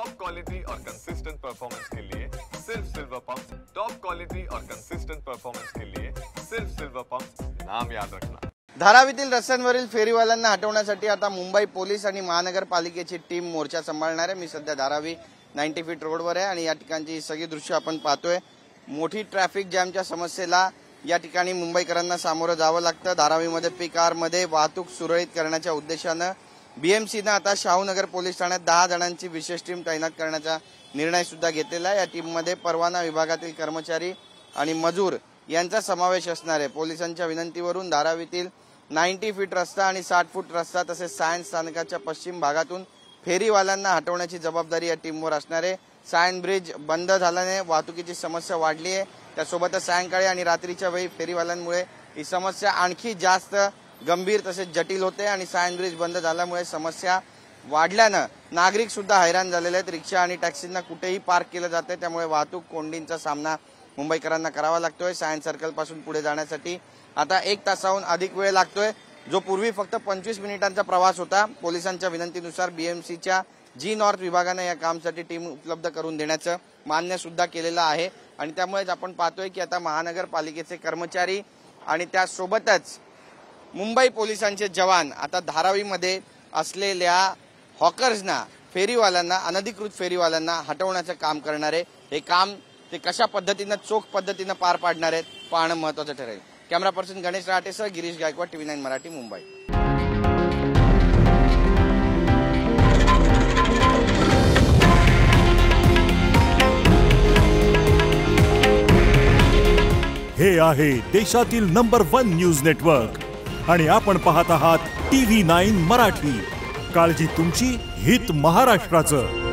Top quality और consistent performance के लिए सिर्फ सिल्वर पंप। टॉप क्वालिटी और कंसिस्टेंट परफॉर्मेंस के लिए सिर्फ सिल्वर पंप, नाम याद रखना। धारावीतील रस्त्यांवरील फेरीवाल्यांना हटवण्यासाठी आता मुंबई पोलीस आणि महानगरपालिकेची टीम मोर्चा सांभाळणार आहे। मी सध्या धारावी 90 फीट रोडवर आहे आणि या ठिकाणची सगळी दृश्य आपण पाहतोय। मोठी ट्रॅफिक जॅमच्या समस्येला या ठिकाणी मुंबईकरांना सामोरं जावं लागतं। धारावीमध्ये पीक आरमध्ये वाहतूक सुरळीत करण्याच्या उद्देशानं बीएमसीनं आता शाहूनगर पोलीस ठाण्यात 10 जणांची विशेष टीम तैनात करण्याचा निर्णय सुद्धा घेतलेला आहे। या टीममध्ये परवाना विभागातील कर्मचारी आणि मजूर यांचा समावेश असणार आहे। पोलिसांच्या विनंतीवरून धारावीतील 90 फीट रस्ता आणि 60 फूट रस्ता तसेच सायन्स स्थानकाच्या पश्चिम भागातून फेरीवाल्यांना हटवण्याची जबाबदारी या टीमवर असणार आहे। सायन ब्रिज बंद झाल्याने वाहतुकीची समस्या वाढली आहे। त्यासोबतच सायंकाळी आणि रात्रीच्या वेळी फेरीवाल्यांमुळे ही समस्या आणखी जास्त गंभीर तसेच जटिल होते आणि सायन ब्रिज बंद झाल्यामुळे समस्या वाढल्यानं नागरिक सुद्धा हैराण झालेले आहेत। रिक्षा आणि टॅक्सींना कुठेही पार्क केलं जाते, त्यामुळे वाहतूक कोंडींचा सामना मुंबईकरांना करावा लागतोय। सायन्स सर्कल पासून पुढे जाण्यासाठी आता 1 तासाहून अधिक वेळ लागतोय, जो पूर्वी फक्त 25 मिनिटांचा प्रवास होता। पोलिसांच्या विनंतीनुसार बीएमसीच्या जी नॉर्थ विभागानं या कामासाठी टीम उपलब्ध करून देण्याचं मान्य सुद्धा केलेलं आहे आणि त्यामुळेच आपण पाहतोय की आता महानगरपालिकेचे कर्मचारी आणि त्यासोबतच मुंबई पोलिसांचे जवान आता धारावीमध्ये असलेल्या हॉकर्सना, फेरीवाल्यांना, अनधिकृत फेरीवाल्यांना हटवण्याचं काम करणार आहे। हे काम ते कशा पद्धतीनं, चोख पद्धतीनं पार पाडणार आहेत पाहणं महत्त्वाचं ठरेल। कॅमेरा पर्सन गणेश राटेसह गिरीश गायकवाड, TV9 मराठी, मुंबई। हे आहे देशातील नंबर 1 न्यूज नेटवर्क आणि आपण पाहत आहात TV9 मराठी। काळजी तुमची, हित महाराष्ट्राचं।